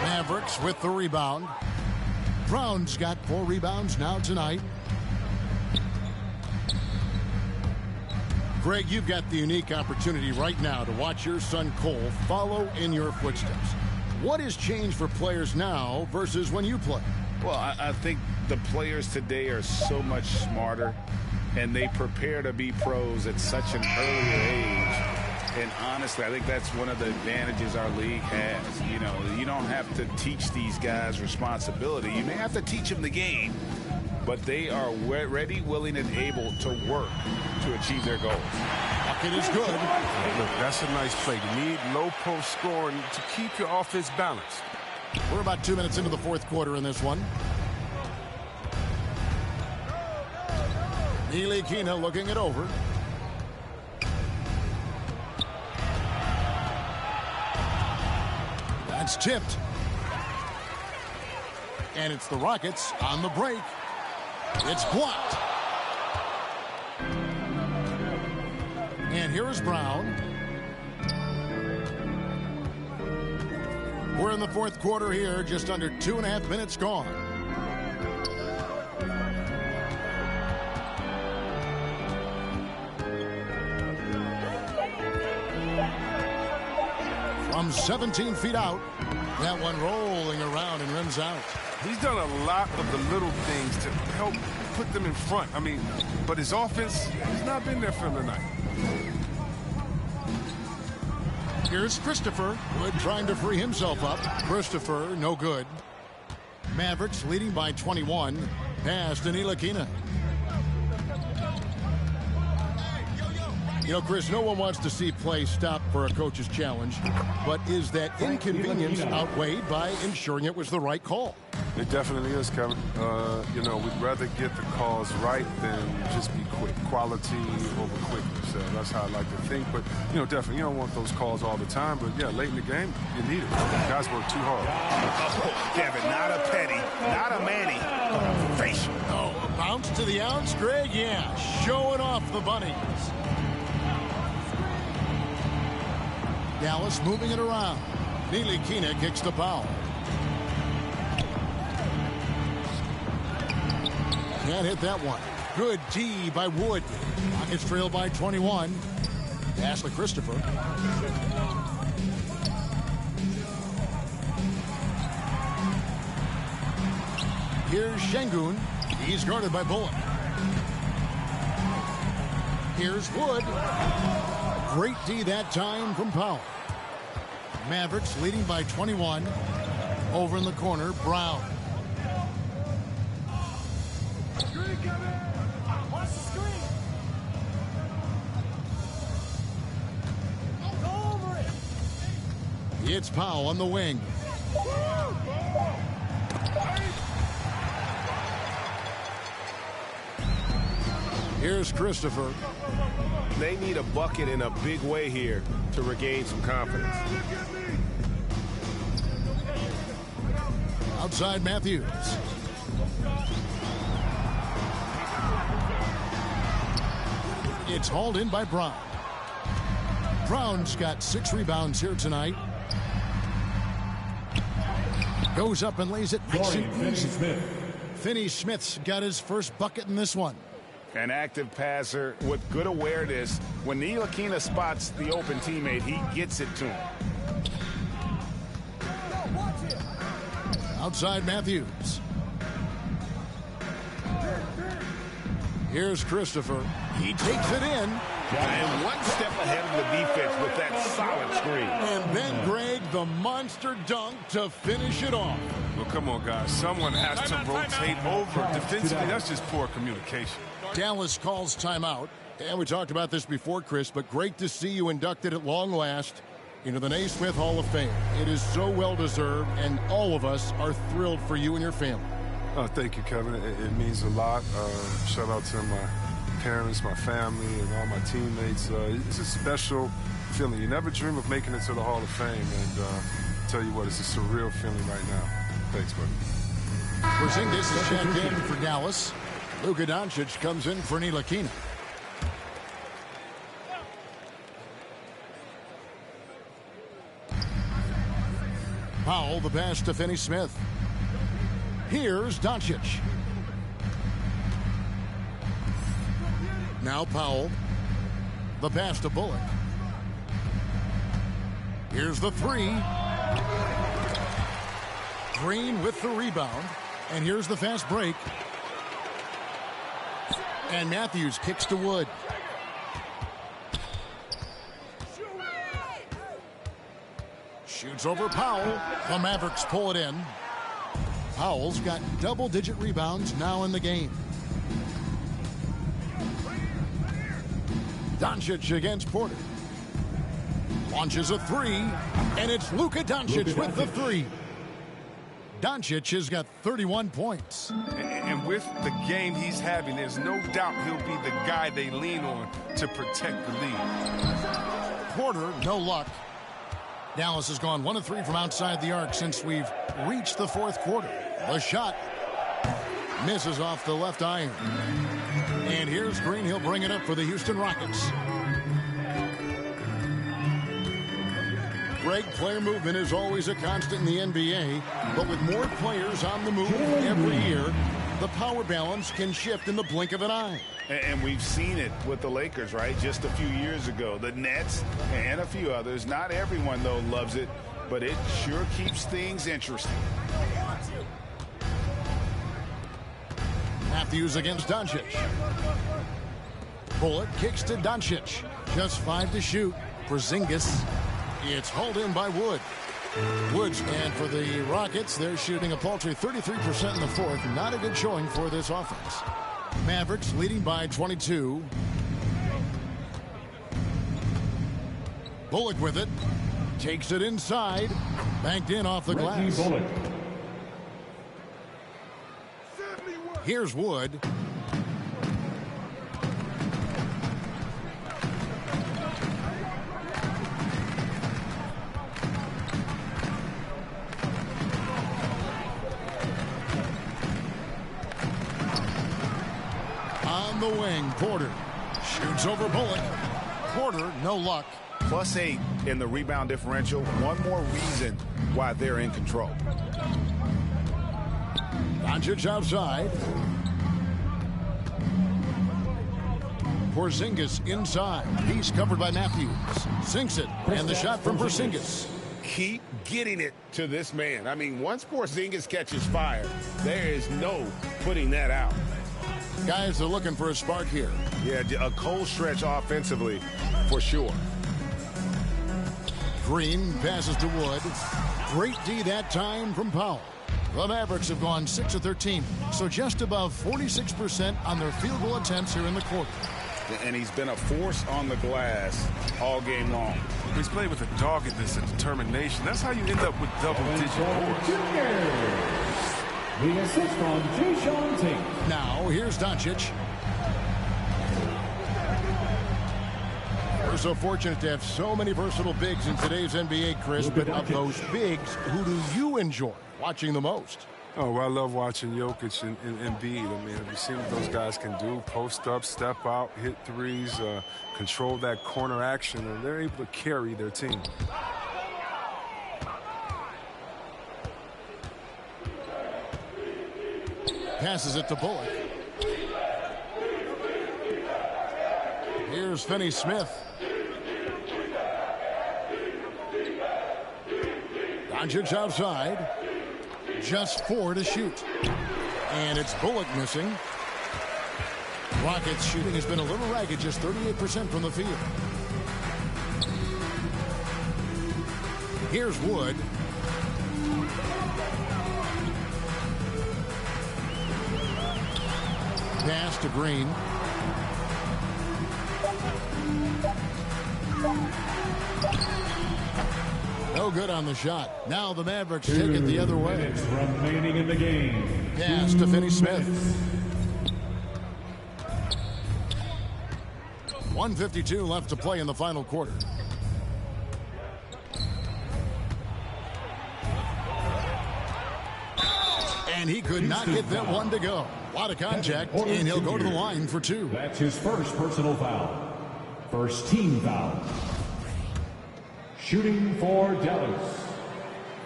Mavericks with the rebound. Brown's got 4 rebounds now tonight. Greg, you've got the unique opportunity right now to watch your son Cole follow in your footsteps. What has changed for players now versus when you played? Well, I think the players today are so much smarter, and they prepare to be pros at such an earlier age. And honestly, I think that's one of the advantages our league has. You know, you don't have to teach these guys responsibility. You may have to teach them the game, but they are ready, willing, and able to work to achieve their goals. Bucket is good. Look, that's a nice play. You need low post scoring to keep your offense balanced. We're about 2 minutes into the fourth quarter in this one. Ntilikina looking it over. That's tipped. And it's the Rockets on the break. It's blocked. And here is Brown. We're in the fourth quarter here, just under 2.5 minutes gone. From 17 feet out, that one rolling around and rims out. He's done a lot of the little things to help put them in front. I mean, but his offense has not been there for him tonight. Here's Christopher. Wood trying to free himself up. Christopher, no good. Mavericks leading by 21. Pass to Ntilikina. You know, Chris, no one wants to see play stop for a coach's challenge, but is that inconvenience outweighed by ensuring it was the right call? It definitely is, Kevin. You know, we'd rather get the calls right than just be quick. Quality over quickness. That's how I like to think. But, you know, definitely, you don't want those calls all the time. But, yeah, late in the game, you need it. Guys work too hard. Oh, Kevin, not a Petty, not a Manny, facial. Oh, a bounce to the ounce, Greg? Yeah, showing off the bunnies. Dallas moving it around. Ntilikina kicks the foul. Can't hit that one. Good D by Wood. Rockets trail by 21. Pass to Christopher. Here's Şengün. He's guarded by Bullock. Here's Wood. Great D that time from Powell. Mavericks leading by 21. Over in the corner, Brown. It's Powell on the wing. Here's Christopher. They need a bucket in a big way here to regain some confidence. Outside Matthews. It's hauled in by Brown. Brown's got 6 rebounds here tonight. Goes up and lays it nice and easy. Finney Smith's got his first bucket in this one. An active passer with good awareness. When Ntilikina spots the open teammate, he gets it to him. Outside Matthews. Here's Christopher. He takes it in. And one step ahead of the defense with that solid screen. And then Greg, the monster dunk to finish it off. Well, come on, guys. Someone has to rotate over. Defensively, that's just poor communication. Dallas calls timeout. And we talked about this before, Chris, but great to see you inducted at long last into the Naismith Hall of Fame. It is so well-deserved, and all of us are thrilled for you and your family. Oh, thank you, Kevin. It means a lot. Shout out to my parents, my family, and all my teammates. It's a special feeling. You never dream of making it to the Hall of Fame, and tell you what, it's a surreal feeling right now. Thanks, buddy. Porzingis is checked in for Dallas. Luka Doncic comes in for Ntilikina. Powell, the pass to Finney-Smith. Here's Doncic. Now Powell. The pass to Bullock. Here's the three. Green with the rebound. And here's the fast break. And Matthews kicks to Wood. Shoots over Powell. The Mavericks pull it in. Powell's got double-digit rebounds now in the game. Doncic against Porter. Launches a three, and it's Luka Doncic with the three. Doncic has got 31 points. And with the game he's having, there's no doubt he'll be the guy they lean on to protect the lead. Porter, no luck. Dallas has gone 1 of 3 from outside the arc since we've reached the fourth quarter. The shot misses off the left iron. And here's Green. He'll bring it up for the Houston Rockets. Greg, player movement is always a constant in the NBA, but with more players on the move every year, the power balance can shift in the blink of an eye. And we've seen it with the Lakers, right? Just a few years ago. The Nets and a few others. Not everyone, though, loves it, but it sure keeps things interesting. Matthews against Doncic. Bullock kicks to Doncic. Just 5 to shoot. Porzingis. It's hauled in by Wood. Woods, and for the Rockets, they're shooting a paltry 33% in the fourth. Not a good showing for this offense. Mavericks leading by 22. Bullock with it. Takes it inside. Banked in off the glass. Here's Wood. On the wing, Porter shoots over Bullock. Porter, no luck. +8 in the rebound differential. One more reason why they're in control. Doncic outside. Porzingis inside. He's covered by Matthews. Sinks it. And the shot from Porzingis. Keep getting it to this man. I mean, once Porzingis catches fire, there is no putting that out. Guys are looking for a spark here. Yeah, a cold stretch offensively, for sure. Green passes to Wood. Great D that time from Powell. The Mavericks have gone 6 of 13, so just above 46% on their field goal attempts here in the quarter. And he's been a force on the glass all game long. He's played with a doggedness and determination. That's how you end up with double-digit boards. The assist from Jayshawn Tate. Now, here's Doncic. We're so fortunate to have so many versatile bigs in today's NBA, Chris, but of those bigs, who do you enjoy watching the most? Oh, well, I love watching Jokic and Embiid. I mean, have you seen what those guys can do? Post up, step out, hit threes, control that corner action, and they're able to carry their team. Passes it to Bullock. Here's Finney-Smith. Doncic outside. Just 4 to shoot. And it's Bullock missing. Rockets shooting has been a little ragged, just 38% from the field. Here's Wood. Pass to Green. No good on the shot. Now the Mavericks take it the other way. Minutes remaining in the game. Pass to Finney-Smith. 1:52 left to play in the final quarter. And he could not get that one to go. A lot of contact, and he'll go to the line for 2. That's his first personal foul. First team foul. Shooting for Dallas.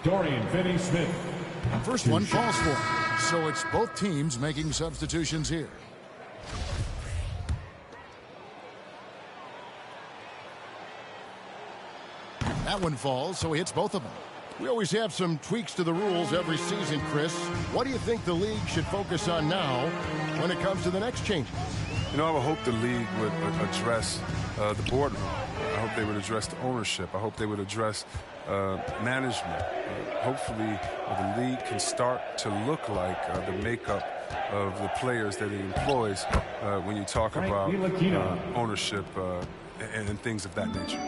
Dorian Finney-Smith. First one falls for him. So it's both teams making substitutions here. That one falls, so he hits both of them. We always have some tweaks to the rules every season, Chris. What do you think the league should focus on now when it comes to the next changes? You know, I would hope the league would address the boardroom. I hope they would address the ownership. I hope they would address management. Hopefully, the league can start to look like the makeup of the players that it employs when you talk about ownership and things of that nature.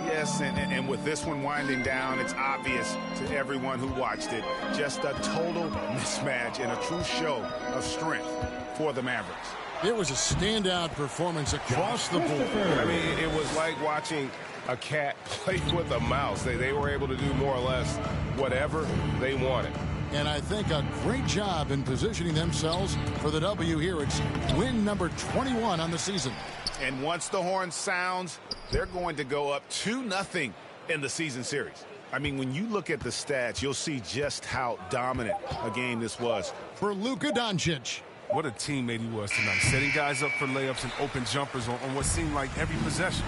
Yes, and with this one winding down, it's obvious to everyone who watched it, just a total mismatch and a true show of strength for the Mavericks. It was a standout performance across the board. I mean, it was like watching a cat play with a mouse. They were able to do more or less whatever they wanted. And I think a great job in positioning themselves for the W here. It's win number 21 on the season. And once the horn sounds, they're going to go up 2-0 in the season series. I mean, when you look at the stats, you'll see just how dominant a game this was. For Luka Doncic. What a teammate he was tonight, setting guys up for layups and open jumpers on what seemed like every possession.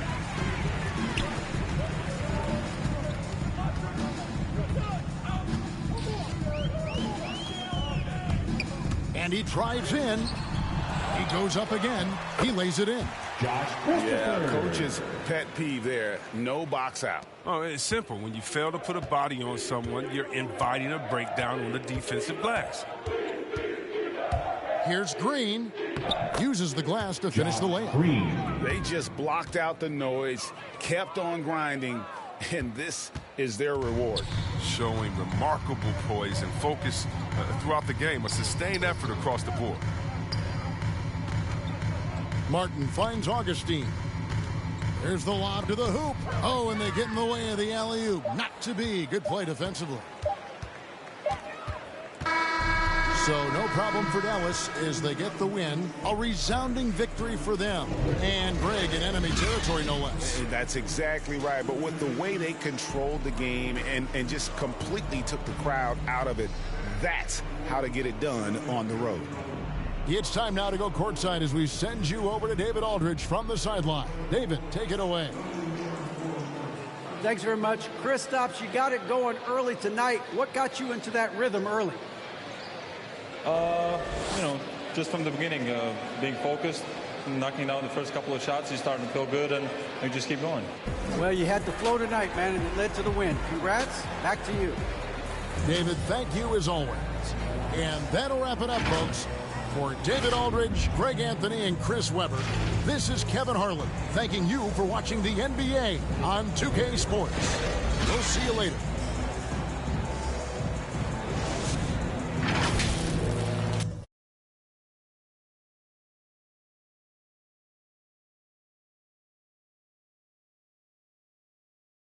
And he drives in. He goes up again. He lays it in. Yeah, coach's pet peeve there. No box out. Oh, it's simple. When you fail to put a body on someone, you're inviting a breakdown on the defensive glass. Here's Green. Uses the glass to finish the layup. Green. They just blocked out the noise, kept on grinding, and this is their reward. Showing remarkable poise and focus throughout the game. A sustained effort across the board. Martin finds Augustine. There's the lob to the hoop. Oh, and they get in the way of the alley-oop. Not to be. Good play defensively. So no problem for Dallas as they get the win. A resounding victory for them. And Greg in enemy territory, no less. That's exactly right. But with the way they controlled the game and just completely took the crowd out of it, that's how to get it done on the road. It's time now to go courtside as we send you over to David Aldridge from the sideline. David, take it away. Thanks very much. Kristaps, you got it going early tonight. What got you into that rhythm early? You know, just from the beginning, being focused, knocking down the first couple of shots, you starting to feel good, and you just keep going. Well, you had the flow tonight, man, and it led to the win. Congrats. Back to you. David, thank you as always. And that'll wrap it up, folks. For David Aldridge, Greg Anthony, and Chris Webber, this is Kevin Harlan thanking you for watching the NBA on 2K Sports. We'll see you later.